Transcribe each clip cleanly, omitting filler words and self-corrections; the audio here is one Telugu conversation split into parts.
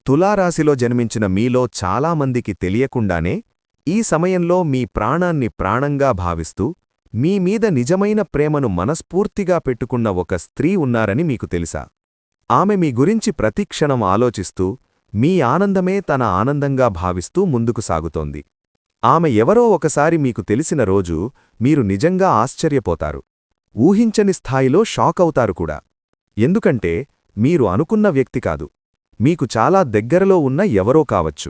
తులారాశిలో జన్మించిన మీలో చాలామందికి తెలియకుండానే ఈ సమయంలో మీ ప్రాణాన్ని ప్రాణంగా భావిస్తూ మీ మీద నిజమైన ప్రేమను మనస్ఫూర్తిగా పెట్టుకున్న ఒక స్త్రీ ఉన్నారని మీకు తెలుసా? ఆమె మీ గురించి ప్రతిక్షణం ఆలోచిస్తూ మీ ఆనందమే తన ఆనందంగా భావిస్తూ ముందుకు సాగుతోంది. ఆమె ఎవరో ఒకసారి మీకు తెలిసిన రోజు మీరు నిజంగా ఆశ్చర్యపోతారు. ఊహించని స్థాయిలో షాకవుతారు కూడా. ఎందుకంటే మీరు అనుకున్న వ్యక్తి కాదు, మీకు చాలా దగ్గరలో ఉన్న ఎవరో కావచ్చు.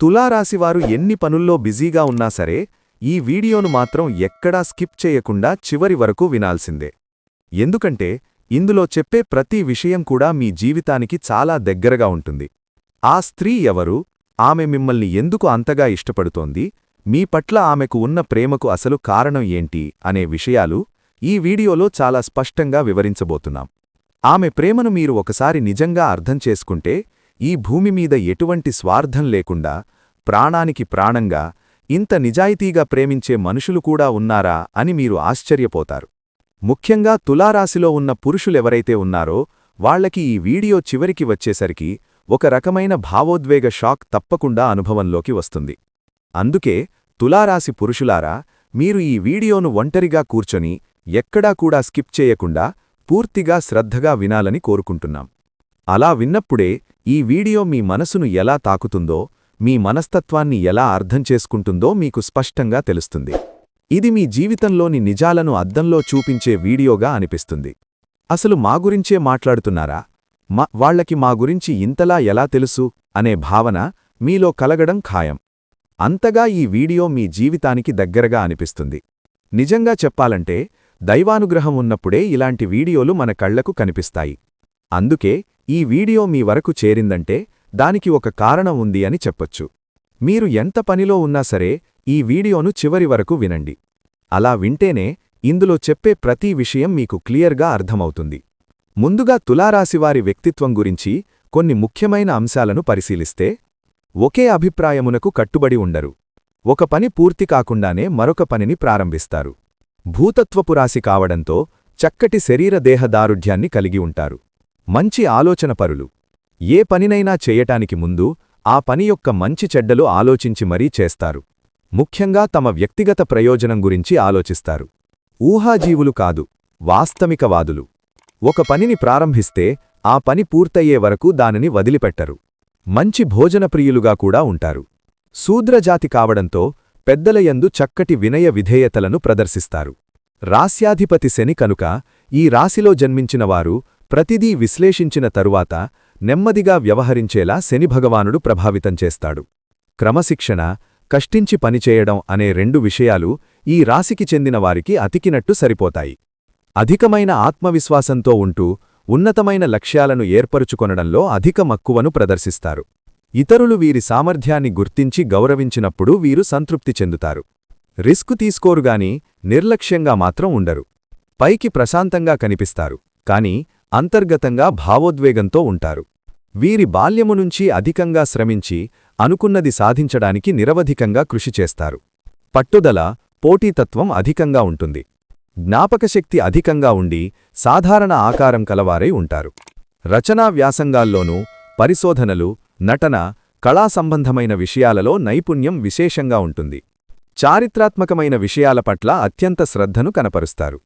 తులారాశివారు ఎన్ని పనుల్లో బిజీగా ఉన్నా సరే ఈ వీడియోను మాత్రం ఎక్కడా స్కిప్ చేయకుండా చివరి వరకు వినాల్సిందే. ఎందుకంటే ఇందులో చెప్పే ప్రతి విషయం కూడా మీ జీవితానికి చాలా దగ్గరగా ఉంటుంది. ఆ స్త్రీ ఎవరు, ఆమె మిమ్మల్ని ఎందుకు అంతగా ఇష్టపడుతోంది, మీ పట్ల ఆమెకు ఉన్న ప్రేమకు అసలు కారణం ఏంటి అనే విషయాలు ఈ వీడియోలో చాలా స్పష్టంగా వివరించబోతున్నాం. ఆమె ప్రేమను మీరు ఒకసారి నిజంగా అర్థం చేసుకుంటే ఈ భూమి మీద ఎటువంటి స్వార్థం లేకుండా ప్రాణానికి ప్రాణంగా ఇంత నిజాయితీగా ప్రేమించే మనుషులు కూడా ఉన్నారా అని మీరు ఆశ్చర్యపోతారు. ముఖ్యంగా తులారాశిలో ఉన్న పురుషులెవరైతే ఉన్నారో వాళ్లకి ఈ వీడియో చివరికి వచ్చేసరికి ఒక రకమైన భావోద్వేగ షాక్ తప్పకుండా అనుభవంలోకి వస్తుంది. అందుకే తులారాశి పురుషులారా, మీరు ఈ వీడియోను ఒంటరిగా కూర్చొని ఎక్కడా కూడా స్కిప్ చేయకుండా పూర్తిగా శ్రద్ధగా వినాలని కోరుకుంటున్నాం. అలా విన్నప్పుడే ఈ వీడియో మీ మనసును ఎలా తాకుతుందో, మీ మనస్తత్వాన్ని ఎలా అర్థం చేసుకుంటుందో మీకు స్పష్టంగా తెలుస్తుంది. ఇది మీ జీవితంలోని నిజాలను అద్దంలో చూపించే వీడియోగా అనిపిస్తుంది. అసలు మా గురించే మాట్లాడుతున్నారా, వాళ్లకి మా గురించి ఇంతలా ఎలా తెలుసు అనే భావన మీలో కలగడం ఖాయం. అంతగా ఈ వీడియో మీ జీవితానికి దగ్గరగా అనిపిస్తుంది. నిజంగా చెప్పాలంటే దైవానుగ్రహం ఉన్నప్పుడే ఇలాంటి వీడియోలు మన కళ్లకు కనిపిస్తాయి. అందుకే ఈ వీడియో మీ వరకు చేరిందంటే దానికి ఒక కారణం ఉంది అని చెప్పొచ్చు. మీరు ఎంత పనిలో ఉన్నా సరే ఈ వీడియోను చివరి వరకు వినండి. అలా వింటేనే ఇందులో చెప్పే ప్రతి విషయం మీకు క్లియర్గా అర్థమవుతుంది. ముందుగా తులారాశివారి వ్యక్తిత్వం గురించి కొన్ని ముఖ్యమైన అంశాలను పరిశీలిస్తే, ఒకే అభిప్రాయమునకు కట్టుబడి ఉండరు. ఒక పని పూర్తి కాకుండానే మరొక పనిని ప్రారంభిస్తారు. భూతత్వపు రాశి కావడంతో చక్కటి శరీర దేహదారుఢ్యాన్ని కలిగి ఉంటారు. మంచి ఆలోచనపరులు. ఏ పనినైనా చేయటానికి ముందు ఆ పని యొక్క మంచి చెడ్డలు ఆలోచించి మరీ చేస్తారు. ముఖ్యంగా తమ వ్యక్తిగత ప్రయోజనం గురించి ఆలోచిస్తారు. ఊహాజీవులు కాదు, వాస్తవికవాదులు. ఒక పనిని ప్రారంభిస్తే ఆ పని పూర్తయ్యే వరకు దానిని వదిలిపెట్టరు. మంచి భోజనప్రియులుగా కూడా ఉంటారు. శూద్రజాతి కావడంతో పెద్దలయందు చక్కటి వినయ విధేయతలను ప్రదర్శిస్తారు. రాస్యాధిపతి శని కనుక ఈ రాశిలో జన్మించినవారు ప్రతిదీ విశ్లేషించిన తరువాత నెమ్మదిగా వ్యవహరించేలా శనిభగవానుడు ప్రభావితం చేస్తాడు. క్రమశిక్షణ, కష్టించి పనిచేయడం అనే రెండు విషయాలు ఈ రాశికి చెందినవారికి అతికినట్టు సరిపోతాయి. అధికమైన ఆత్మవిశ్వాసంతో ఉంటూ ఉన్నతమైన లక్ష్యాలను ఏర్పరుచుకొనడంలో అధిక మక్కువను ప్రదర్శిస్తారు. ఇతరులు వీరి సామర్థ్యాన్ని గుర్తించి గౌరవించినప్పుడు వీరు సంతృప్తి చెందుతారు. రిస్కు తీసుకోరుగాని నిర్లక్ష్యంగా మాత్రం ఉండరు. పైకి ప్రశాంతంగా కనిపిస్తారు, కాని అంతర్గతంగా భావోద్వేగంతో ఉంటారు. వీరి బాల్యము నుంచి అధికంగా శ్రమించి అనుకున్నది సాధించడానికి నిరవధికంగా కృషి చేస్తారు. పట్టుదల, పోటీతత్వం అధికంగా ఉంటుంది. జ్ఞాపకశక్తి అధికంగా ఉండి సాధారణ ఆకారం కలవారై ఉంటారు. రచనా వ్యాసంగాల్లోనూ పరిశోధనలు, నటన, కళా సంబంధమైన విషయాలలో నైపుణ్యం విశేషంగా ఉంటుంది. చారిత్రాత్మకమైన విషయాల పట్ల అత్యంత శ్రద్ధను కనపరుస్తారు.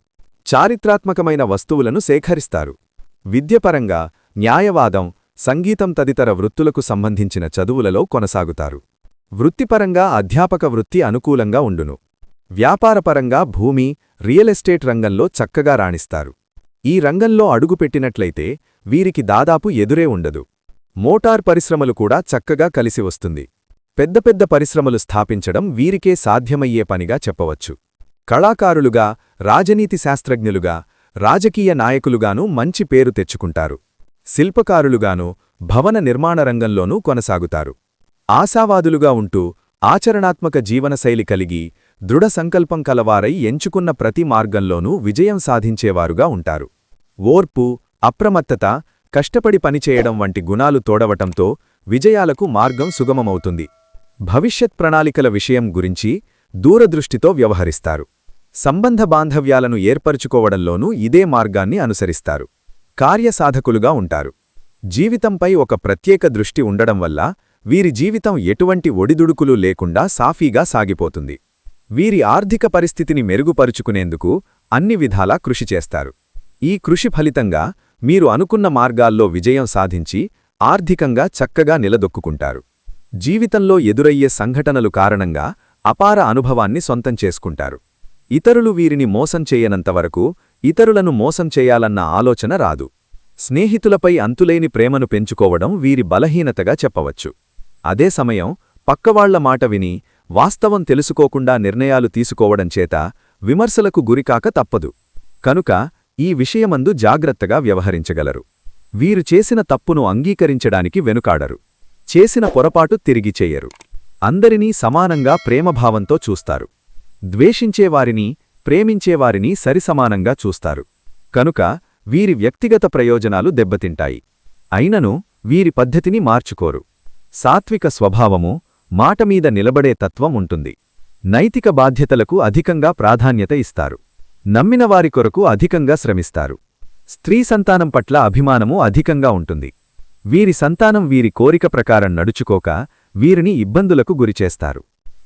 చారిత్రాత్మకమైన వస్తువులను సేకరిస్తారు. విద్యపరంగా న్యాయవాదం, సంగీతం తదితర వృత్తులకు సంబంధించిన చదువులలో కొనసాగుతారు. వృత్తిపరంగా అధ్యాపక వృత్తి అనుకూలంగా ఉండును. వ్యాపారపరంగా భూమి, రియల్ ఎస్టేట్ రంగంలో చక్కగా రాణిస్తారు. ఈ రంగంలో అడుగుపెట్టినట్లయితే వీరికి దాదాపు ఎదురే ఉండదు. మోటార్ పరిశ్రమలు కూడా చక్కగా కలిసి వస్తుంది. పెద్ద పెద్ద పరిశ్రమలు స్థాపించడం వీరికే సాధ్యమయ్యే పనిగా చెప్పవచ్చు. కళాకారులుగా, రాజనీతి శాస్త్రజ్ఞులుగా, రాజకీయ నాయకులుగానూ మంచి పేరు తెచ్చుకుంటారు. శిల్పకారులుగానూ, భవన నిర్మాణ రంగంలోనూ కొనసాగుతారు. ఆశావాదులుగా ఉంటూ ఆచరణాత్మక జీవనశైలి కలిగి దృఢ సంకల్పం కలవారై ఎంచుకున్న ప్రతి మార్గంలోనూ విజయం సాధించేవారుగా ఉంటారు. ఓర్పు, అప్రమత్తత, కష్టపడి పనిచేయడం వంటి గుణాలు తోడవటంతో విజయాలకు మార్గం సుగమమవుతుంది. భవిష్యత్ ప్రణాళికల విషయం గురించి దూరదృష్టితో వ్యవహరిస్తారు. సంబంధ బాంధవ్యాలను ఏర్పరుచుకోవడంలోనూ ఇదే మార్గాన్ని అనుసరిస్తారు. కార్యసాధకులుగా ఉంటారు. జీవితంపై ఒక ప్రత్యేక దృష్టి ఉండడం వల్ల వీరి జీవితం ఎటువంటి ఒడిదుడుకులు లేకుండా సాఫీగా సాగిపోతుంది. వీరి ఆర్థిక పరిస్థితిని మెరుగుపరుచుకునేందుకు అన్ని విధాలా కృషి చేస్తారు. ఈ కృషి ఫలితంగా మీరు అనుకున్న మార్గాల్లో విజయం సాధించి ఆర్థికంగా చక్కగా నిలదొక్కుంటారు. జీవితంలో ఎదురయ్యే సంఘటనలు కారణంగా అపార అనుభవాన్ని సొంతం చేసుకుంటారు. ఇతరులు వీరిని మోసం చేయనంతవరకు ఇతరులను మోసం చేయాలన్న ఆలోచన రాదు. స్నేహితులపై అంతులేని ప్రేమను పెంచుకోవడం వీరి బలహీనతగా చెప్పవచ్చు. అదే సమయం పక్కవాళ్ల మాట విని వాస్తవం తెలుసుకోకుండా నిర్ణయాలు తీసుకోవడం చేత విమర్శలకు గురికాక తప్పదు. కనుక ఈ విషయమందు జాగ్రత్తగా వ్యవహరించగలరు. వీరు చేసిన తప్పును అంగీకరించడానికి వెనుకాడరు. చేసిన పొరపాటు తిరిగి చెయ్యరు. అందరినీ సమానంగా ప్రేమభావంతో చూస్తారు. ద్వేషించేవారిని ప్రేమించేవారిని సరిసమానంగా చూస్తారు. కనుక వీరి వ్యక్తిగత ప్రయోజనాలు దెబ్బతింటాయి. అయినను వీరి పద్ధతిని మార్చుకోరు. సాత్విక స్వభావము, మాటమీద నిలబడే తత్వం ఉంటుంది. నైతిక బాధ్యతలకు అధికంగా ప్రాధాన్యత ఇస్తారు. నమ్మినవారి కొరకు అధికంగా శ్రమిస్తారు. స్త్రీ సంతానం పట్ల అభిమానము అధికంగా ఉంటుంది. వీరి సంతానం వీరి కోరిక ప్రకారం నడుచుకోక వీరిని ఇబ్బందులకు గురిచేస్తారు.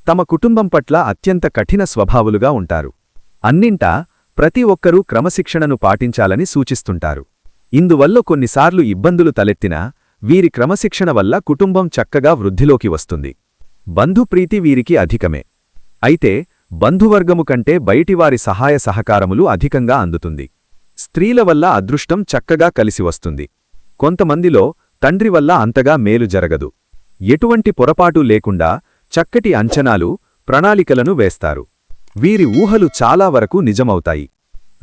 తమ కుటుంబం పట్ల అత్యంత కఠిన స్వభావులుగా ఉంటారు. అన్నింటా ప్రతి ఒక్కరూ క్రమశిక్షణను పాటించాలని సూచిస్తుంటారు. ఇందువల్ల కొన్నిసార్లు ఇబ్బందులు తలెత్తినా వీరి క్రమశిక్షణ వల్ల కుటుంబం చక్కగా వృద్ధిలోకి వస్తుంది. బంధుప్రీతి వీరికి అధికమే. అయితే బంధువర్గము కంటే బయటివారి సహాయ సహకారములు అధికంగా అందుతుంది. స్త్రీల వల్ల అదృష్టం చక్కగా కలిసి వస్తుంది. కొంతమందిలో తండ్రి వల్ల అంతగా మేలు జరగదు. ఎటువంటి పొరపాటు లేకుండా చక్కటి అంచనాలు, ప్రణాళికలను వేస్తారు. వీరి ఊహలు చాలా వరకు నిజమవుతాయి.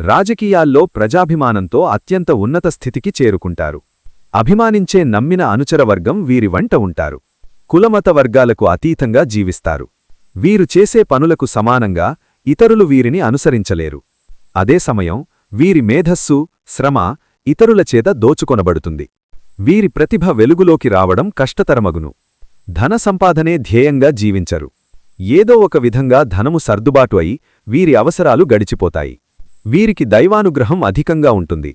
రాజకీయాల్లో ప్రజాభిమానంతో అత్యంత ఉన్నత స్థితికి చేరుకుంటారు. అభిమానించే నమ్మిన అనుచరవర్గం వీరి వంట ఉంటారు. కులమత వర్గాలకు అతీతంగా జీవిస్తారు. వీరు చేసే పనులకు సమానంగా ఇతరులు వీరిని అనుసరించలేరు. అదే సమయం వీరి మేధస్సు, శ్రమ ఇతరుల చేత దోచుకొనబడుతుంది. వీరి ప్రతిభ వెలుగులోకి రావడం కష్టతరమగును. ధన సంపాదనే ధ్యేయంగా జీవించరు. ఏదో ఒక విధంగా ధనము సర్దుబాటు అయి వీరి అవసరాలు గడిచిపోతాయి. వీరికి దైవానుగ్రహం అధికంగా ఉంటుంది.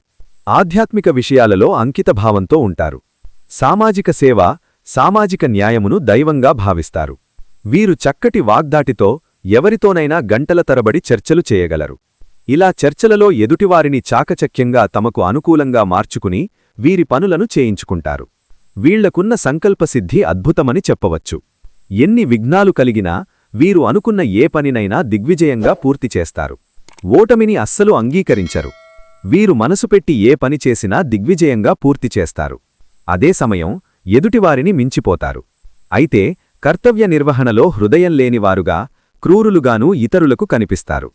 ఆధ్యాత్మిక విషయాలలో అంకితభావంతో ఉంటారు. సామాజిక సేవ, సామాజిక న్యాయమును దైవంగా భావిస్తారు. వీరు చక్కటి వాగ్దాటితో ఎవరితోనైనా గంటల తరబడి చర్చలు చేయగలరు. ఇలా చర్చలలో ఎదుటివారిని చాకచక్యంగా తమకు అనుకూలంగా మార్చుకుని వీరి పనులను చేయించుకుంటారు. వీళ్లకున్న సంకల్పసిద్ధి అద్భుతమని చెప్పవచ్చు. ఎన్ని విఘ్నాలు కలిగినా వీరు అనుకున్న ఏ పనినైనా దిగ్విజయంగా పూర్తి చేస్తారు. ఓటమిని అస్సలు అంగీకరించరు. వీరు మనసుపెట్టి ఏ పని చేసినా దిగ్విజయంగా పూర్తి చేస్తారు. అదే సమయం ఎదుటివారిని మించిపోతారు. అయితే కర్తవ్య నిర్వహణలో హృదయం లేనివారుగా, క్రూరులుగానూ ఇతరులకు కనిపిస్తారు.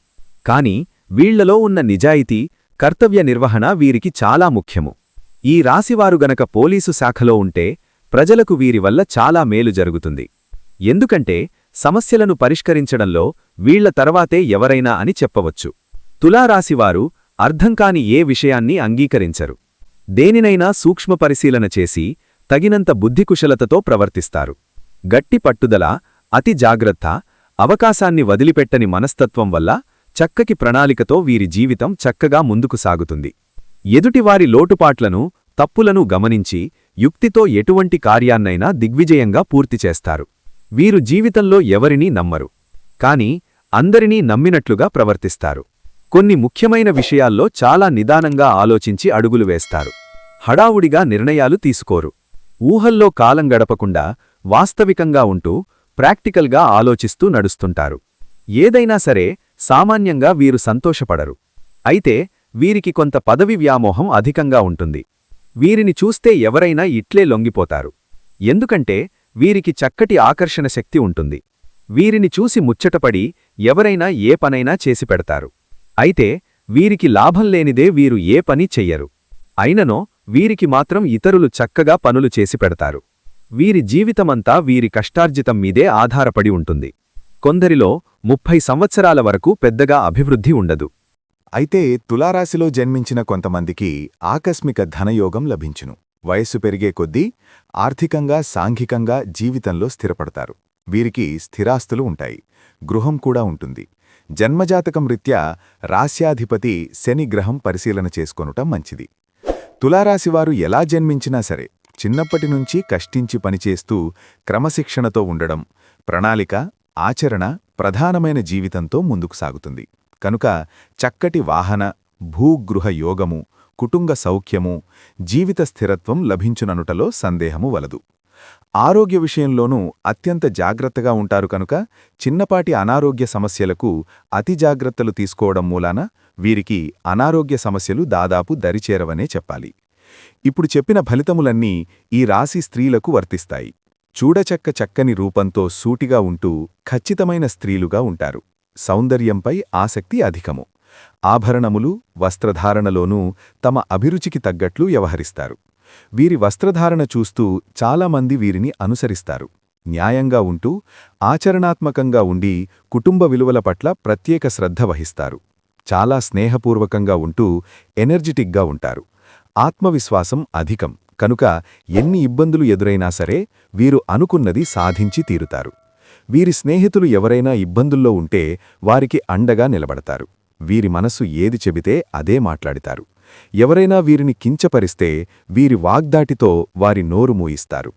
కాని వీళ్లలో ఉన్న నిజాయితీ, కర్తవ్య నిర్వహణ వీరికి చాలా ముఖ్యము. ఈ రాశివారు గనక పోలీసు శాఖలో ఉంటే ప్రజలకు వీరి వల్ల చాలా మేలు జరుగుతుంది. ఎందుకంటే సమస్యలను పరిష్కరించడంలో వీళ్ల తర్వాతే ఎవరైనా అని చెప్పవచ్చు. తులారాశివారు అర్థంకాని ఏ విషయాన్ని అంగీకరించరు. దేనినైనా సూక్ష్మ పరిశీలన చేసి తగినంత బుద్ధికుశలతతో ప్రవర్తిస్తారు. గట్టి పట్టుదల, అతి జాగ్రత్త, అవకాశాన్ని వదిలిపెట్టని మనస్తత్వం వల్ల చక్కకి ప్రణాళికతో వీరి జీవితం చక్కగా ముందుకు సాగుతుంది. ఎదుటివారి లోటుపాట్లను, తప్పులను గమనించి యుక్తితో ఎటువంటి కార్యాన్నైనా దిగ్విజయంగా పూర్తి చేస్తారు. వీరు జీవితంలో ఎవరినీ నమ్మరు. కాని అందరినీ నమ్మినట్లుగా ప్రవర్తిస్తారు. కొన్ని ముఖ్యమైన విషయాల్లో చాలా నిదానంగా ఆలోచించి అడుగులు వేస్తారు. హడావుడిగా నిర్ణయాలు తీసుకోరు. ఊహల్లో కాలం గడపకుండా వాస్తవికంగా ఉంటూ ప్రాక్టికల్గా ఆలోచిస్తూ నడుస్తుంటారు. ఏదైనా సరే సామాన్యంగా వీరు సంతోషపడరు. అయితే వీరికి కొంత పదవి వ్యామోహం అధికంగా ఉంటుంది. వీరిని చూస్తే ఎవరైనా ఇట్లే లొంగిపోతారు. ఎందుకంటే వీరికి చక్కటి ఆకర్షణ శక్తి ఉంటుంది. వీరిని చూసి ముచ్చటపడి ఎవరైనా ఏ పనైనా చేసి పెడతారు. అయితే వీరికి లాభం లేనిదే వీరు ఏ పని చెయ్యరు. అయిననో వీరికి మాత్రం ఇతరులు చక్కగా పనులు చేసి పెడతారు. వీరి జీవితమంతా వీరి కష్టార్జితం మీదే ఆధారపడి ఉంటుంది. కొందరిలో 30 సంవత్సరాల వరకు పెద్దగా అభివృద్ధి ఉండదు. అయితే తులారాశిలో జన్మించిన కొంతమందికి ఆకస్మిక ధనయోగం లభించును. వయస్సు పెరిగే కొద్దీ ఆర్థికంగా, సాంఘికంగా జీవితంలో స్థిరపడతారు. వీరికి స్థిరాస్తులు ఉంటాయి. గృహం కూడా ఉంటుంది. జన్మజాతకం రీత్యా రాస్యాధిపతి శని గ్రహం పరిశీలన చేసుకొనుట మంచిది. తులారాశివారు ఎలా జన్మించినా సరే చిన్నప్పటినుంచి కష్టించి పనిచేస్తూ క్రమశిక్షణతో ఉండడం, ప్రణాళిక, ఆచరణ ప్రధానమైన జీవితంతో ముందుకు సాగుతుంది. కనుక చక్కటి వాహన, భూగృహ యోగము, కుటుంబ సౌఖ్యము, జీవిత స్థిరత్వం లభించుననుటలో సందేహము వలదు. ఆరోగ్య విషయంలోనూ అత్యంత జాగ్రత్తగా ఉంటారు కనుక చిన్నపాటి అనారోగ్య సమస్యలకు అతి జాగ్రత్తలు తీసుకోవడం మూలాన వీరికి అనారోగ్య సమస్యలు దాదాపు దరిచేరవనే చెప్పాలి. ఇప్పుడు చెప్పిన ఫలితములన్నీ ఈ రాశి స్త్రీలకు వర్తిస్తాయి. చక్కని రూపంతో సూటిగా ఉంటూ ఖచ్చితమైన స్త్రీలుగా ఉంటారు. సౌందర్యంపై ఆసక్తి అధికము. ఆభరణములు, వస్త్రధారణలోనూ తమ అభిరుచికి తగ్గట్లు వ్యవహరిస్తారు. వీరి వస్త్రధారణ చూస్తూ చాలామంది వీరిని అనుసరిస్తారు. న్యాయంగా ఉంటూ, ఆచరణాత్మకంగా ఉండి కుటుంబ విలువల పట్ల ప్రత్యేక శ్రద్ధ వహిస్తారు. చాలా స్నేహపూర్వకంగా ఉంటూ ఎనర్జిటిక్గా ఉంటారు. ఆత్మవిశ్వాసం అధికం కనుక ఎన్ని ఇబ్బందులు ఎదురైనా సరే వీరు అనుకున్నది సాధించి తీరుతారు. వీరి స్నేహితులు ఎవరైనా ఇబ్బందుల్లో ఉంటే వారికి అండగా నిలబడతారు. వీరి మనసు ఏది చెబితే అదే మాట్లాడితారు. ఎవరైనా వీరిని కించపరిస్తే వీరి వాగ్దాటితో వారి నోరు మూయిస్తారు.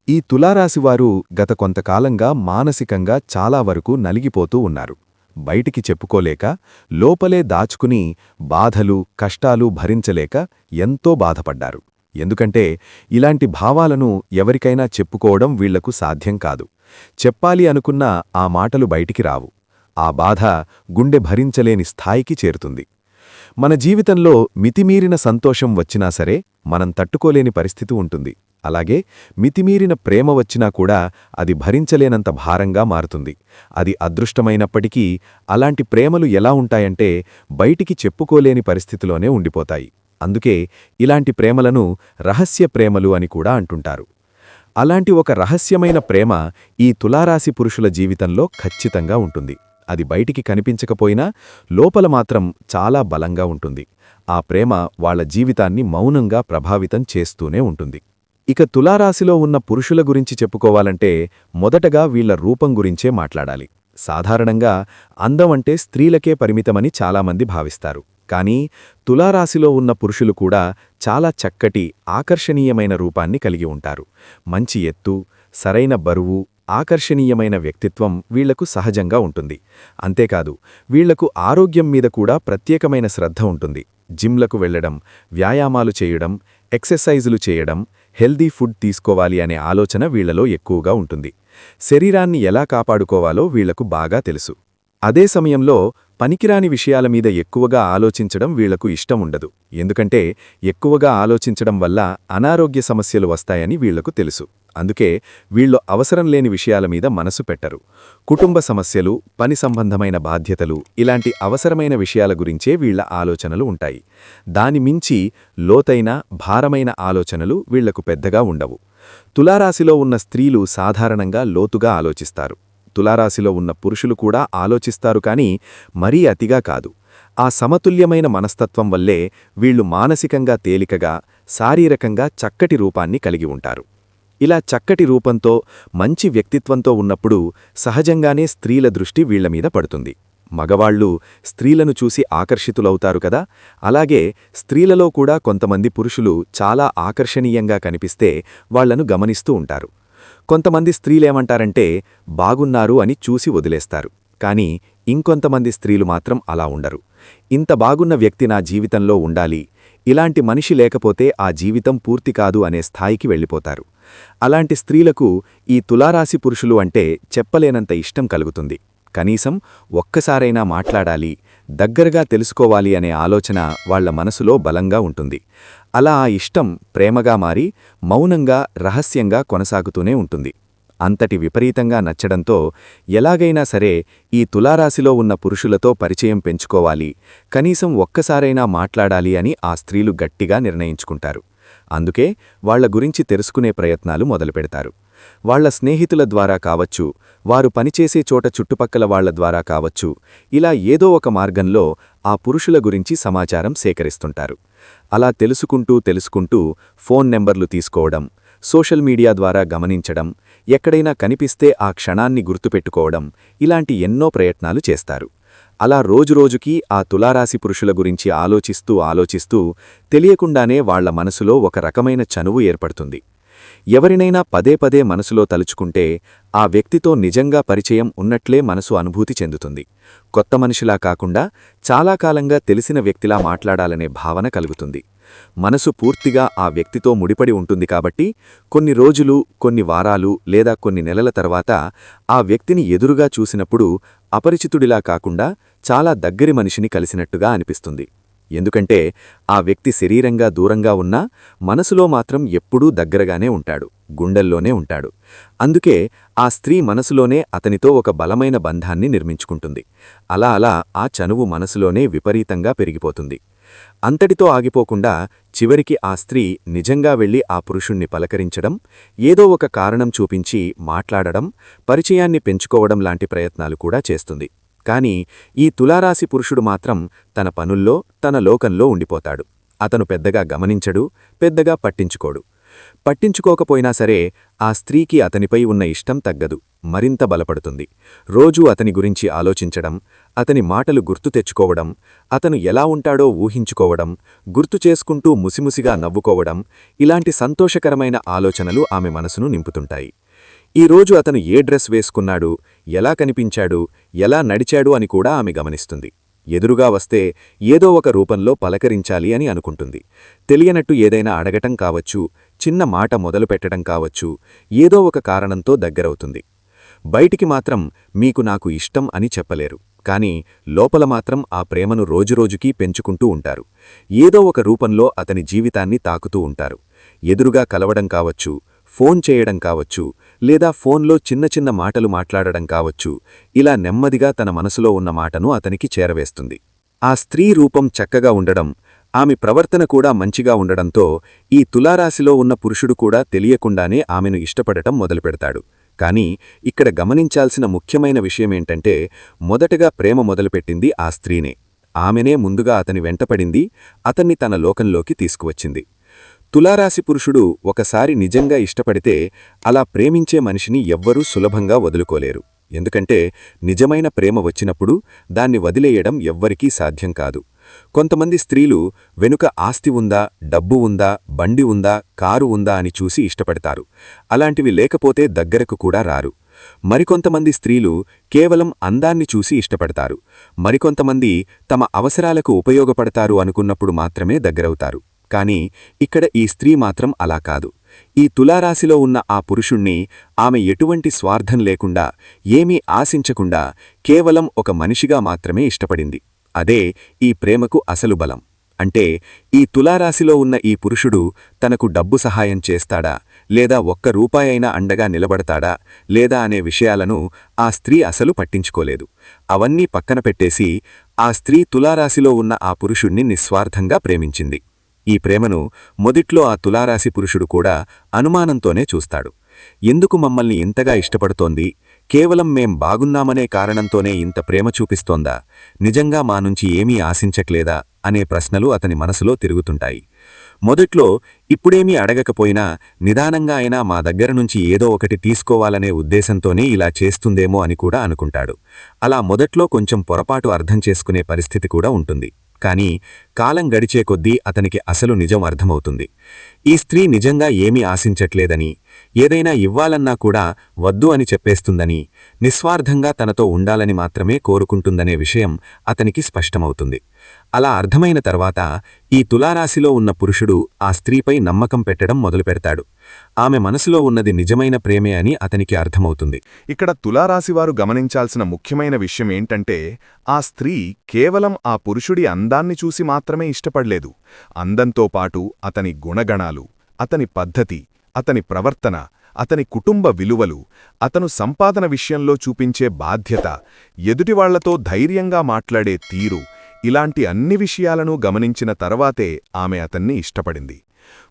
ఈ తులారాశివారు గత కొంతకాలంగా మానసికంగా చాలా వరకు నలిగిపోతూ ఉన్నారు. బయటికి చెప్పుకోలేక, లోపలే దాచుకుని బాధలు, కష్టాలు భరించలేక ఎంతో బాధపడ్డారు. ఎందుకంటే ఇలాంటి భావాలను ఎవరికైనా చెప్పుకోవడం వీళ్లకు సాధ్యం కాదు. చెప్పాలి అనుకున్నా ఆ మాటలు బయటికి రావు. ఆ బాధ గుండె భరించలేని స్థాయికి చేరుతుంది. మన జీవితంలో మితిమీరిన సంతోషం వచ్చినా సరే మనం తట్టుకోలేని పరిస్థితి ఉంటుంది. అలాగే మితిమీరిన ప్రేమ వచ్చినా కూడా అది భరించలేనంత భారంగా మారుతుంది. అది అదృష్టమైనప్పటికీ అలాంటి ప్రేమలు ఎలా ఉంటాయంటే బయటికి చెప్పుకోలేని పరిస్థితిలోనే ఉండిపోతాయి. అందుకే ఇలాంటి ప్రేమలను రహస్య ప్రేమలు అని కూడా అంటుంటారు. అలాంటి ఒక రహస్యమైన ప్రేమ ఈ తులారాశి పురుషుల జీవితంలో ఖచ్చితంగా ఉంటుంది. అది బయటికి కనిపించకపోయినా లోపల మాత్రం చాలా బలంగా ఉంటుంది. ఆ ప్రేమ వాళ్ల జీవితాన్ని మౌనంగా ప్రభావితం చేస్తూనే ఉంటుంది. ఇక తులారాశిలో ఉన్న పురుషుల గురించి చెప్పుకోవాలంటే మొదటగా వీళ్ల రూపం గురించే మాట్లాడాలి. సాధారణంగా అందం అంటే స్త్రీలకే పరిమితమని చాలామంది భావిస్తారు. కానీ తులారాశిలో ఉన్న పురుషులు కూడా చాలా చక్కటి, ఆకర్షణీయమైన రూపాన్ని కలిగి ఉంటారు. మంచి ఎత్తు, సరైన బరువు, ఆకర్షణీయమైన వ్యక్తిత్వం వీళ్లకు సహజంగా ఉంటుంది. అంతేకాదు వీళ్లకు ఆరోగ్యం మీద కూడా ప్రత్యేకమైన శ్రద్ధ ఉంటుంది. జిమ్లకు వెళ్లడం, వ్యాయామాలు చేయడం, ఎక్సర్సైజులు చేయడం, హెల్దీ ఫుడ్ తీసుకోవాలి అనే ఆలోచన వీళ్లలో ఎక్కువగా ఉంటుంది. శరీరాన్ని ఎలా కాపాడుకోవాలో వీళ్లకు బాగా తెలుసు. అదే సమయంలో పనికిరాని విషయాల మీద ఎక్కువగా ఆలోచించడం వీళ్లకు ఇష్టం ఉండదు. ఎందుకంటే ఎక్కువగా ఆలోచించడం వల్ల అనారోగ్య సమస్యలు వస్తాయని వీళ్లకు తెలుసు. అందుకే వీళ్ళు అవసరం లేని విషయాల మీద మనసు పెట్టరు. కుటుంబ సమస్యలు, పని సంబంధమైన బాధ్యతలు, ఇలాంటి అవసరమైన విషయాల గురించే వీళ్ల ఆలోచనలు ఉంటాయి. దాని మించి లోతైన, భారమైన ఆలోచనలు వీళ్లకు పెద్దగా ఉండవు. తులారాశిలో ఉన్న స్త్రీలు సాధారణంగా లోతుగా ఆలోచిస్తారు. తులారాశిలో ఉన్న పురుషులు కూడా ఆలోచిస్తారు, కానీ మరీ అతిగా కాదు. ఆ సమతుల్యమైన మనస్తత్వం వల్లే వీళ్లు మానసికంగా తేలికగా, శారీరకంగా చక్కటి రూపాన్ని కలిగి ఉంటారు. ఇలా చక్కటి రూపంతో, మంచి వ్యక్తిత్వంతో ఉన్నప్పుడు సహజంగానే స్త్రీల దృష్టి వీళ్లమీద పడుతుంది. మగవాళ్లు స్త్రీలను చూసి ఆకర్షితులవుతారు కదా, అలాగే స్త్రీలలో కూడా కొంతమంది పురుషులు చాలా ఆకర్షణీయంగా కనిపిస్తే వాళ్లను గమనిస్తూ ఉంటారు. కొంతమంది స్త్రీలేమంటారంటే బాగున్నారు అని చూసి వదిలేస్తారు. కానీ ఇంకొంతమంది స్త్రీలు మాత్రం అలా ఉండరు. ఇంత బాగున్న వ్యక్తి నా జీవితంలో ఉండాలి, ఇలాంటి మనిషి లేకపోతే ఆ జీవితం పూర్తి కాదు అనే స్థాయికి వెళ్ళిపోతారు. అలాంటి స్త్రీలకు ఈ తులారాశి పురుషులు అంటే చెప్పలేనంత ఇష్టం కలుగుతుంది. కనీసం ఒక్కసారైనా మాట్లాడాలి, దగ్గరగా తెలుసుకోవాలి అనే ఆలోచన వాళ్ల మనసులో బలంగా ఉంటుంది. అలా ఆ ఇష్టం ప్రేమగా మారి మౌనంగా, రహస్యంగా కొనసాగుతూనే ఉంటుంది. అంతటి విపరీతంగా నచ్చడంతో ఎలాగైనా సరే ఈ తులారాశిలో ఉన్న పురుషులతో పరిచయం పెంచుకోవాలి, కనీసం ఒక్కసారైనా మాట్లాడాలి అని ఆ స్త్రీలు గట్టిగా నిర్ణయించుకుంటారు. అందుకే వాళ్ల గురించి తెలుసుకునే ప్రయత్నాలు మొదలుపెడతారు. వాళ్ల స్నేహితుల ద్వారా కావచ్చు, వారు పనిచేసే చోట చుట్టుపక్కల వాళ్ల ద్వారా కావచ్చు, ఇలా ఏదో ఒక మార్గంలో ఆ పురుషుల గురించి సమాచారం సేకరిస్తుంటారు. అలా తెలుసుకుంటూ ఫోన్ నెంబర్లు తీసుకోవడం, సోషల్ మీడియా ద్వారా గమనించడం, ఎక్కడైనా కనిపిస్తే ఆ క్షణాన్ని గుర్తుపెట్టుకోవడం, ఇలాంటి ఎన్నో ప్రయత్నాలు చేస్తారు. అలా రోజురోజుకీ ఆ తులారాశి పురుషుల గురించి ఆలోచిస్తూ తెలియకుండానే వాళ్ల మనసులో ఒక రకమైన చనువు ఏర్పడుతుంది. ఎవరినైనా పదే పదే మనసులో తలుచుకుంటే ఆ వ్యక్తితో నిజంగా పరిచయం ఉన్నట్లే మనసు అనుభూతి చెందుతుంది. కొత్త మనిషిలా కాకుండా చాలా కాలంగా తెలిసిన వ్యక్తిలా మాట్లాడాలనే భావన కలుగుతుంది. మనసు పూర్తిగా ఆ వ్యక్తితో ముడిపడి ఉంటుంది కాబట్టి కొన్ని రోజులు, కొన్ని వారాలు లేదా కొన్ని నెలల తర్వాత ఆ వ్యక్తిని ఎదురుగా చూసినప్పుడు అపరిచితుడిలా కాకుండా చాలా దగ్గరి మనిషిని కలిసినట్టుగా అనిపిస్తుంది. ఎందుకంటే ఆ వ్యక్తి శరీరంగా దూరంగా ఉన్నా మనసులో మాత్రం ఎప్పుడూ దగ్గరగానే ఉంటాడు, గుండెల్లోనే ఉంటాడు. అందుకే ఆ స్త్రీ మనసులోనే అతనితో ఒక బలమైన బంధాన్ని నిర్మించుకుంటుంది. అలా అలా ఆ చనువు మనసులోనే విపరీతంగా పెరిగిపోతుంది. అంతటితో ఆగిపోకుండా చివరికి ఆ స్త్రీ నిజంగా వెళ్లి ఆ పురుషుణ్ణి పలకరించడం, ఏదో ఒక కారణం చూపించి మాట్లాడడం, పరిచయాన్ని పెంచుకోవడం లాంటి ప్రయత్నాలు కూడా చేస్తుంది. కాని ఈ తులారాశి పురుషుడు మాత్రం తన పనుల్లో, తన లోకంలో ఉండిపోతాడు. అతను పెద్దగా గమనించడు, పెద్దగా పట్టించుకోడు. పట్టించుకోకపోయినా సరే ఆ స్త్రీకి అతనిపై ఉన్న ఇష్టం తగ్గదు, మరింత బలపడుతుంది. రోజూ అతని గురించి ఆలోచించడం, అతని మాటలు గుర్తు తెచ్చుకోవడం, అతను ఎలా ఉంటాడో ఊహించుకోవడం, గుర్తు చేసుకుంటూ ముసిముసిగా నవ్వుకోవడం, ఇలాంటి సంతోషకరమైన ఆలోచనలు ఆమె మనసును నింపుతుంటాయి. ఈరోజు అతను ఏ డ్రెస్ వేసుకున్నాడు, ఎలా కనిపించాడు, ఎలా నడిచాడు అని కూడా ఆమె గమనిస్తుంది. ఎదురుగా వస్తే ఏదో ఒక రూపంలో పలకరించాలి అని అనుకుంటుంది. తెలియనట్టు ఏదైనా అడగటం కావచ్చు, చిన్న మాట మొదలుపెట్టడం కావచ్చు, ఏదో ఒక కారణంతో దగ్గరవుతుంది. బయటికి మాత్రం మీకు నాకు ఇష్టం అని చెప్పలేరు, కాని లోపల మాత్రం ఆ ప్రేమను రోజురోజుకీ పెంచుకుంటూ ఉంటారు. ఏదో ఒక రూపంలో అతని జీవితాన్ని తాకుతూ ఉంటారు. ఎదురుగా కలవడం కావచ్చు, ఫోన్ చేయడం కావచ్చు, లేదా ఫోన్లో చిన్న చిన్న మాటలు మాట్లాడడం కావచ్చు, ఇలా నెమ్మదిగా తన మనసులో ఉన్న మాటను అతనికి చేరవేస్తుంది. ఆ స్త్రీ రూపం చక్కగా ఉండడం, ఆమె ప్రవర్తన కూడా మంచిగా ఉండడంతో ఈ తులారాశిలో ఉన్న పురుషుడు కూడా తెలియకుండానే ఆమెను ఇష్టపడటం మొదలుపెడతాడు. కాని ఇక్కడ గమనించాల్సిన ముఖ్యమైన విషయమేంటంటే మొదటగా ప్రేమ మొదలుపెట్టింది ఆ స్త్రీనే. ఆమెనే ముందుగా అతని వెంటపడింది, అతన్ని తన లోకంలోకి తీసుకువచ్చింది. తులారాశి పురుషుడు ఒకసారి నిజంగా ఇష్టపడితే అలా ప్రేమించే మనిషిని ఎవ్వరూ సులభంగా వదులుకోలేరు. ఎందుకంటే నిజమైన ప్రేమ వచ్చినప్పుడు దాన్ని వదిలేయడం ఎవ్వరికీ సాధ్యం కాదు. కొంతమంది స్త్రీలు వెనుక ఆస్తి ఉందా, డబ్బు ఉందా, బండి ఉందా, కారు ఉందా అని చూసి ఇష్టపడతారు. అలాంటివి లేకపోతే దగ్గరకు కూడా రారు. మరికొంతమంది స్త్రీలు కేవలం అందాన్ని చూసి ఇష్టపడతారు. మరికొంతమంది తమ అవసరాలకు ఉపయోగపడతారు అనుకున్నప్పుడు మాత్రమే దగ్గరవుతారు. కాని ఇక్కడ ఈ స్త్రీ మాత్రం అలా కాదు. ఈ తులారాశిలో ఉన్న ఆ పురుషుణ్ణి ఆమె ఎటువంటి స్వార్థం లేకుండా, ఏమీ ఆశించకుండా కేవలం ఒక మనిషిగా మాత్రమే ఇష్టపడింది. అదే ఈ ప్రేమకు అసలు బలం. అంటే ఈ తులారాశిలో ఉన్న ఈ పురుషుడు తనకు డబ్బు సహాయం చేస్తాడా, లేదా ఒక్క రూపాయైనా అండగా నిలబడతాడా, లేదా అనే విషయాలను ఆ స్త్రీ అసలు పట్టించుకోలేదు. అవన్నీ పక్కన పెట్టేసి ఆ స్త్రీ తులారాశిలో ఉన్న ఆ పురుషుణ్ణి నిస్వార్థంగా ప్రేమించింది. ఈ ప్రేమను మొదట్లో ఆ తులారాశి పురుషుడు కూడా అనుమానంతోనే చూస్తాడు. ఎందుకు మమ్మల్ని ఇంతగా ఇష్టపడుతోంది? కేవలం మేం బాగున్నామనే కారణంతోనే ఇంత ప్రేమ చూపిస్తోందా? నిజంగా మా నుంచి ఏమీ ఆశించట్లేదా అనే ప్రశ్నలు అతని మనసులో తిరుగుతుంటాయి. మొదట్లో ఇప్పుడేమీ అడగకపోయినా నిదానంగా అయినా మా దగ్గర నుంచి ఏదో ఒకటి తీసుకోవాలనే ఉద్దేశంతోనే ఇలా చేస్తుందేమో అని కూడా అనుకుంటాడు. అలా మొదట్లో కొంచెం పొరపాటు అర్థం చేసుకునే పరిస్థితి కూడా ఉంటుంది. కాని కాలం గడిచే కొద్దీ అతనికి అసలు నిజం అర్థమవుతుంది. ఈ స్త్రీ నిజంగా ఏమీ ఆశించట్లేదని, ఏదైనా ఇవ్వాలన్నా కూడా వద్దు అని చెప్పేస్తుందని, నిస్వార్థంగా తనతో ఉండాలని మాత్రమే కోరుకుంటుందనే విషయం అతనికి స్పష్టమవుతుంది. అలా అర్థమైన తర్వాత ఈ తులారాశిలో ఉన్న పురుషుడు ఆ స్త్రీపై నమ్మకం పెట్టడం మొదలుపెడతాడు. ఆమె మనసులో ఉన్నది నిజమైన ప్రేమే అని అతనికి అర్థమవుతుంది. ఇక్కడ తులారాశివారు గమనించాల్సిన ముఖ్యమైన విషయం ఏంటంటే ఆ స్త్రీ కేవలం ఆ పురుషుడి అందాన్ని చూసి మాత్రమే ఇష్టపడలేదు. అందంతో పాటు అతని గుణగణాలు, అతని పద్ధతి, అతని ప్రవర్తన, అతని కుటుంబ విలువలు, అతను సంపాదన విషయంలో చూపించే బాధ్యత, ఎదుటివాళ్లతో ధైర్యంగా మాట్లాడే తీరు, ఇలాంటి అన్ని విషయాలను గమనించిన తర్వాతే ఆమె అతన్ని ఇష్టపడింది.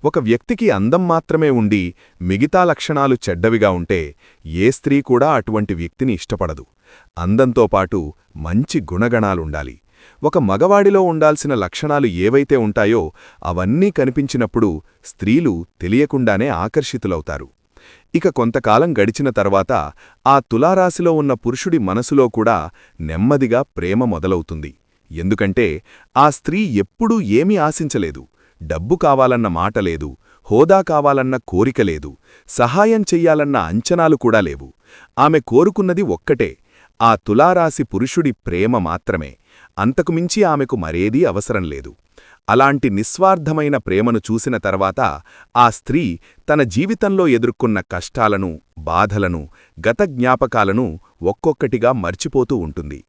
ఒక వ్యక్తికి అందం మాత్రమే ఉండి మిగతా లక్షణాలు చెడ్డవిగా ఉంటే ఏ స్త్రీ కూడా అటువంటి వ్యక్తిని ఇష్టపడదు. అందంతో పాటు మంచి గుణగణాలుండాలి. ఒక మగవాడిలో ఉండాల్సిన లక్షణాలు ఏవైతే ఉంటాయో అవన్నీ కనిపించినప్పుడు స్త్రీలు తెలియకుండానే ఆకర్షితులవుతారు. ఇక కొంతకాలం గడిచిన తర్వాత ఆ తులారాశిలో ఉన్న పురుషుడి మనసులో కూడా నెమ్మదిగా ప్రేమ మొదలవుతుంది. ఎందుకంటే ఆ స్త్రీ ఎప్పుడూ ఏమీ ఆశించలేదు. డబ్బు కావాలన్న మాట లేదు, హోదా కావాలన్న కోరిక లేదు, సహాయం చెయ్యాలన్న అంచనాలు కూడా లేవు. ఆమె కోరుకున్నది ఒక్కటే, ఆ తులారాశి పురుషుడి ప్రేమ మాత్రమే. అంతకుమించి ఆమెకు మరేదీ అవసరం లేదు. అలాంటి నిస్వార్థమైన ప్రేమను చూసిన తర్వాత ఆ స్త్రీ తన జీవితంలో ఎదుర్కొన్న కష్టాలను, బాధలను, గత జ్ఞాపకాలను ఒక్కొక్కటిగా మర్చిపోతూ ఉంటుంది.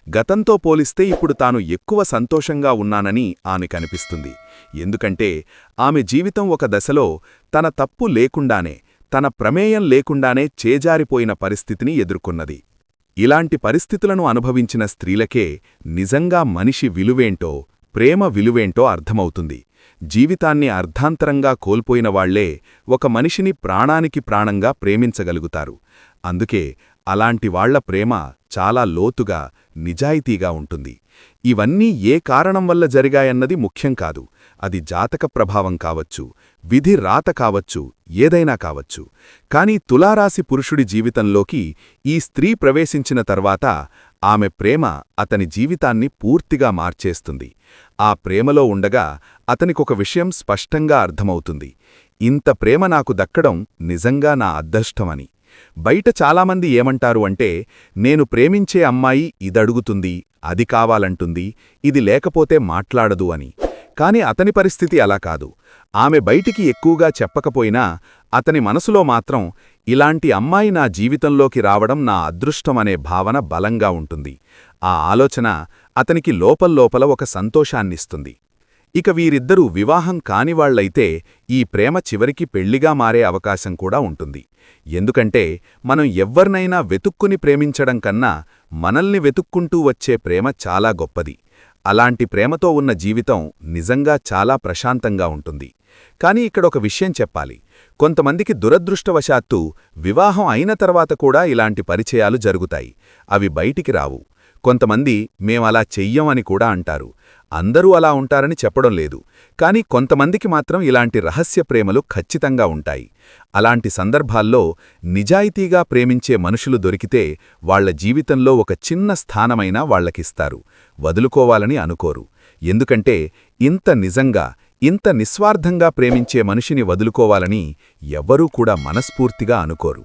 గతంతో పోలిస్తే ఇప్పుడు తాను ఎక్కువ సంతోషంగా ఉన్నానని ఆమెకనిపిస్తుంది. ఎందుకంటే ఆమె జీవితం ఒక దశలో తన తప్పు లేకుండానే, తన ప్రమేయం లేకుండానే చేజారిపోయిన పరిస్థితిని ఎదుర్కొన్నది. ఇలాంటి పరిస్థితులను అనుభవించిన స్త్రీలకే నిజంగా మనిషి విలువేంటో, ప్రేమ విలువేంటో అర్థమవుతుంది. జీవితాన్ని అర్ధాంతరంగా కోల్పోయిన వాళ్లే ఒక మనిషిని ప్రాణానికి ప్రాణంగా ప్రేమించగలుగుతారు. అందుకే అలాంటి వాళ్ల ప్రేమ చాలా లోతుగా, నిజాయితీగా ఉంటుంది. ఇవన్నీ ఏ కారణం వల్ల జరిగాయన్నది ముఖ్యం కాదు. అది జాతక ప్రభావం కావచ్చు, విధి రాత కావచ్చు, ఏదైనా కావచ్చు. కాని తులారాశి పురుషుడి జీవితంలోకి ఈ స్త్రీ ప్రవేశించిన తర్వాత ఆమె ప్రేమ అతని జీవితాన్ని పూర్తిగా మార్చేస్తుంది. ఆ ప్రేమలో ఉండగా అతనికొక విషయం స్పష్టంగా అర్థమవుతుంది. ఇంత ప్రేమ నాకు దక్కడం నిజంగా నా అదృష్టమని. బయట చాలామంది ఏమంటారు అంటే, నేను ప్రేమించే అమ్మాయి ఇదడుగుతుంది, అది కావాలంటుంది, ఇది లేకపోతే మాట్లాడదు అని. కాని అతని పరిస్థితి అలా కాదు. ఆమె బయటికి ఎక్కువగా చెప్పకపోయినా అతని మనసులో మాత్రం ఇలాంటి అమ్మాయి నా జీవితంలోకి రావడం నా అదృష్టమనే భావన బలంగా ఉంటుంది. ఆ ఆలోచన అతనికి లోపల్లోపల ఒక సంతోషాన్నిస్తుంది. ఇక వీరిద్దరూ వివాహం కానివాళ్లైతే ఈ ప్రేమ చివరికి పెళ్లిగా మారే అవకాశం కూడా ఉంటుంది. ఎందుకంటే మనం ఎవ్వర్నైనా వెతుక్కుని ప్రేమించడం కన్నా మనల్ని వెతుక్కుంటూ వచ్చే ప్రేమ చాలా గొప్పది. అలాంటి ప్రేమతో ఉన్న జీవితం నిజంగా చాలా ప్రశాంతంగా ఉంటుంది. కాని ఇక్కడొక విషయం చెప్పాలి. కొంతమందికి దురదృష్టవశాత్తు వివాహం అయిన తర్వాత కూడా ఇలాంటి పరిచయాలు జరుగుతాయి. అవి బయటికి రావు. కొంతమంది మేమలా చెయ్యం అని కూడా అంటారు. అందరూ అలా ఉంటారని చెప్పడం లేదు. కాని కొంతమందికి మాత్రం ఇలాంటి రహస్య ప్రేమలు ఖచ్చితంగా ఉంటాయి. అలాంటి సందర్భాల్లో నిజాయితీగా ప్రేమించే మనుషులు దొరికితే వాళ్ల జీవితంలో ఒక చిన్న స్థానమైనా వాళ్లకిస్తారు. వదులుకోవాలని అనుకోరు. ఎందుకంటే ఇంత నిజంగా, ఇంత నిస్వార్థంగా ప్రేమించే మనిషిని వదులుకోవాలని ఎవ్వరూ కూడా మనస్ఫూర్తిగా అనుకోరు.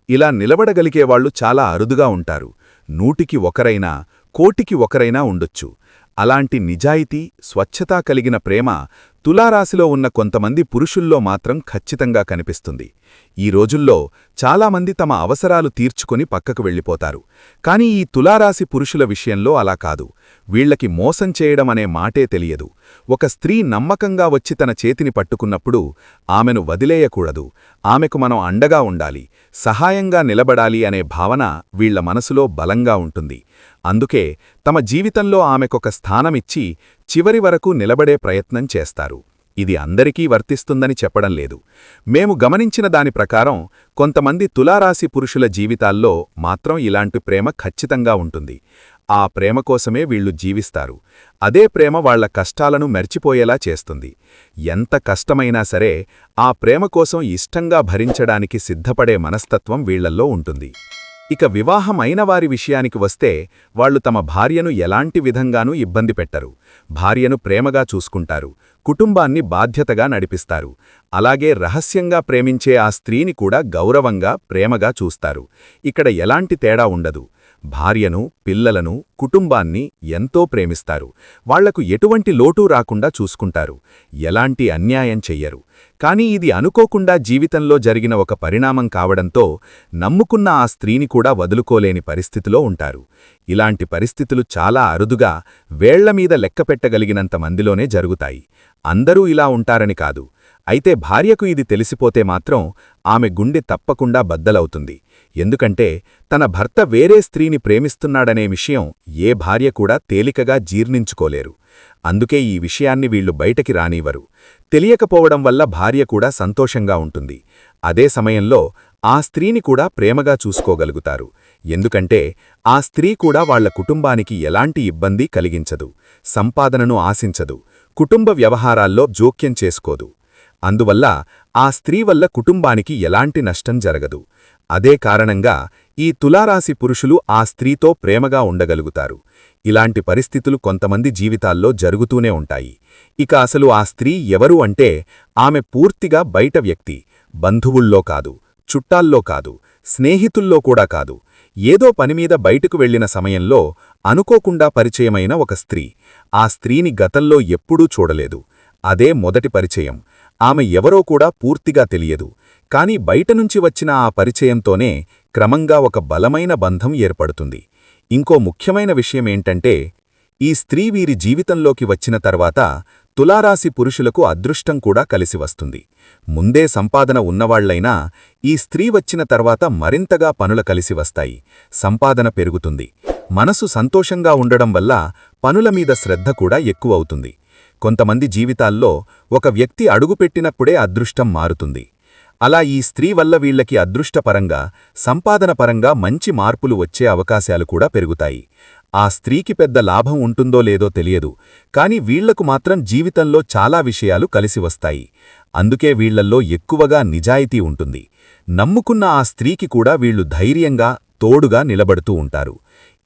ఇలా నిలబడగలిగేవాళ్లు చాలా అరుదుగా ఉంటారు. 100కి 1రైనా, 1,00,00,000కి 1రైనా ఉండొచ్చు. అలాంటి నిజాయితీ, స్వచ్ఛతా కలిగిన ప్రేమ తులారాశిలో ఉన్న కొంతమంది పురుషుల్లో మాత్రం ఖచ్చితంగా కనిపిస్తుంది. ఈ రోజుల్లో చాలామంది తమ అవసరాలు తీర్చుకొని పక్కకు వెళ్ళిపోతారు. కాని ఈ తులారాశి పురుషుల విషయంలో అలా కాదు. వీళ్లకి మోసం చేయడం అనే మాటే తెలియదు. ఒక స్త్రీ నమ్మకంగా వచ్చి తన చేతిని పట్టుకున్నప్పుడు ఆమెను వదిలేయకూడదు. ఆమెకు మనం అండగా ఉండాలి, సహాయంగా నిలబడాలి అనే భావన వీళ్ల మనసులో బలంగా ఉంటుంది. అందుకే తమ జీవితంలో ఆమెకొక స్థానమిచ్చి చివరి వరకు నిలబడే ప్రయత్నం చేస్తారు. ఇది అందరికీ వర్తిస్తుందని చెప్పడం లేదు. మేము గమనించిన దాని ప్రకారం కొంతమంది తులారాశి పురుషుల జీవితాల్లో మాత్రం ఇలాంటి ప్రేమ ఖచ్చితంగా ఉంటుంది. ఆ ప్రేమ కోసమే వీళ్లు జీవిస్తారు. అదే ప్రేమ వాళ్ల కష్టాలను మర్చిపోయేలా చేస్తుంది. ఎంత కష్టమైనా సరే ఆ ప్రేమ కోసం ఇష్టంగా భరించడానికి సిద్ధపడే మనస్తత్వం వీళ్లల్లో ఉంటుంది. ఇక వివాహం అయిన వారి విషయానికి వస్తే వాళ్లు తమ భార్యను ఎలాంటి విధంగానూ ఇబ్బంది పెట్టరు. భార్యను ప్రేమగా చూసుకుంటారు, కుటుంబాన్ని బాధ్యతగా నడిపిస్తారు. అలాగే రహస్యంగా ప్రేమించే ఆ స్త్రీని కూడా గౌరవంగా, ప్రేమగా చూస్తారు. ఇక్కడ ఎలాంటి తేడా ఉండదు. భార్యను, పిల్లలను, కుటుంబాన్ని ఎంతో ప్రేమిస్తారు. వాళ్లకు ఎటువంటి లోటూ రాకుండా చూసుకుంటారు. ఎలాంటి అన్యాయం చెయ్యరు. కాని ఇది అనుకోకుండా జీవితంలో జరిగిన ఒక పరిణామం కావడంతో నమ్ముకున్న ఆ స్త్రీని కూడా వదులుకోలేని పరిస్థితిలో ఉంటారు. ఇలాంటి పరిస్థితులు చాలా అరుదుగా, వేళ్లమీద లెక్కపెట్టగలిగినంత మందిలోనే జరుగుతాయి. అందరూ ఇలా ఉంటారని కాదు. అయితే భార్యకు ఇది తెలిసిపోతే మాత్రం ఆమె గుండె తప్పకుండా బద్దలవుతుంది. ఎందుకంటే తన భర్త వేరే స్త్రీని ప్రేమిస్తున్నాడనే విషయం ఏ భార్య కూడా తేలికగా జీర్ణించుకోలేరు. అందుకే ఈ విషయాన్ని వీళ్లు బయటకి రానివ్వరు. తెలియకపోవడం వల్ల భార్య కూడా సంతోషంగా ఉంటుంది. అదే సమయంలో ఆ స్త్రీని కూడా ప్రేమగా చూసుకోగలుగుతారు. ఎందుకంటే ఆ స్త్రీ కూడా వాళ్ల కుటుంబానికి ఎలాంటి ఇబ్బంది కలిగించదు, సంపాదనను ఆశించదు, కుటుంబ వ్యవహారాల్లో జోక్యం చేసుకోదు. అందువల్ల ఆ స్త్రీ వల్ల కుటుంబానికి ఎలాంటి నష్టం జరగదు. అదే కారణంగా ఈ తులారాశి పురుషులు ఆ స్త్రీతో ప్రేమగా ఉండగలుగుతారు. ఇలాంటి పరిస్థితులు కొంతమంది జీవితాల్లో జరుగుతూనే ఉంటాయి. ఇక అసలు ఆ స్త్రీ ఎవరు అంటే ఆమె పూర్తిగా బయట వ్యక్తి, బంధువుల్లో కాదు, చుట్టాల్లో కాదు, స్నేహితుల్లో కూడా కాదు. ఏదో పనిమీద బయటకు వెళ్లిన సమయంలో అనుకోకుండా పరిచయమైన ఒక స్త్రీ. ఆ స్త్రీని గతంలో ఎప్పుడూ చూడలేదు. అదే మొదటి పరిచయం. ఆమె ఎవరో కూడా పూర్తిగా తెలియదు. కాని బయటనుంచి వచ్చిన ఆ పరిచయంతోనే క్రమంగా ఒక బలమైన బంధం ఏర్పడుతుంది. ఇంకో ముఖ్యమైన విషయమేంటంటే ఈ స్త్రీ వీరి జీవితంలోకి వచ్చిన తర్వాత తులారాశి పురుషులకు అదృష్టం కూడా కలిసి వస్తుంది. ముందే సంపాదన ఉన్నవాళ్లైనా ఈ స్త్రీ వచ్చిన తర్వాత మరింతగా పనుల కలిసి వస్తాయి. సంపాదన పెరుగుతుంది. మనసు సంతోషంగా ఉండడం వల్ల పనుల మీద శ్రద్ధ కూడా ఎక్కువవుతుంది. కొంతమంది జీవితాల్లో ఒక వ్యక్తి అడుగుపెట్టినప్పుడే అదృష్టం మారుతుంది. అలా ఈ స్త్రీ వల్ల వీళ్లకి అదృష్టపరంగా, సంపాదనపరంగా మంచి మార్పులు వచ్చే అవకాశాలు కూడా పెరుగుతాయి. ఆ స్త్రీకి పెద్ద లాభం ఉంటుందో లేదో తెలియదు, కాని వీళ్లకు మాత్రం జీవితంలో చాలా విషయాలు కలిసి వస్తాయి. అందుకే వీళ్లల్లో ఎక్కువగా నిజాయితీ ఉంటుంది. నమ్ముకున్న ఆ స్త్రీకి కూడా వీళ్లు ధైర్యంగా, తోడుగా నిలబడుతూ ఉంటారు.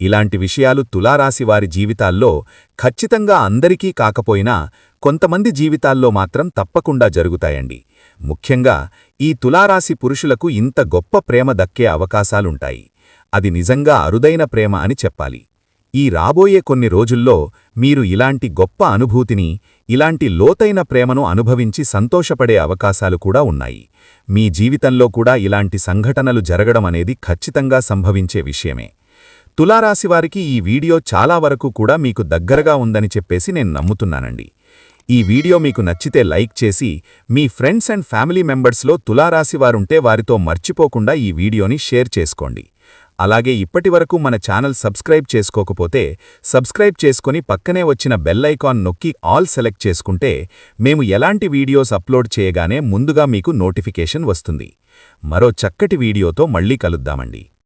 ఇలాంటి విషయాలు తులారాశివారి జీవితాల్లో ఖచ్చితంగా అందరికీ కాకపోయినా కొంతమంది జీవితాల్లో మాత్రం తప్పకుండా జరుగుతాయండి. ముఖ్యంగా ఈ తులారాశి పురుషులకు ఇంత గొప్ప ప్రేమ దక్కే అవకాశాలుంటాయి. అది నిజంగా అరుదైన ప్రేమ అని చెప్పాలి. ఈ రాబోయే కొన్ని రోజుల్లో మీరు ఇలాంటి గొప్ప అనుభూతిని, ఇలాంటి లోతైన ప్రేమను అనుభవించి సంతోషపడే అవకాశాలు కూడా ఉన్నాయి. మీ జీవితంలో కూడా ఇలాంటి సంఘటనలు జరగడం అనేది ఖచ్చితంగా సంభవించే విషయమే. తులారాశివారికి ఈ వీడియో చాలా వరకు కూడా మీకు దగ్గరగా ఉందని చెప్పేసి నేను నమ్ముతున్నానండి. ఈ వీడియో మీకు నచ్చితే లైక్ చేసి మీ ఫ్రెండ్స్ అండ్ ఫ్యామిలీ మెంబర్స్లో తులారాశివారుంటే వారితో మర్చిపోకుండా ఈ వీడియోని షేర్ చేసుకోండి. అలాగే ఇప్పటివరకు మన ఛానల్ సబ్స్క్రైబ్ చేసుకోకపోతే సబ్స్క్రైబ్ చేసుకుని పక్కనే వచ్చిన బెల్ ఐకాన్ నొక్కి ఆల్ సెలెక్ట్ చేసుకుంటే మేము ఎలాంటి వీడియోస్ అప్లోడ్ చేయగానే ముందుగా మీకు నోటిఫికేషన్ వస్తుంది. మరో చక్కటి వీడియోతో మళ్ళీ కలుద్దామండి.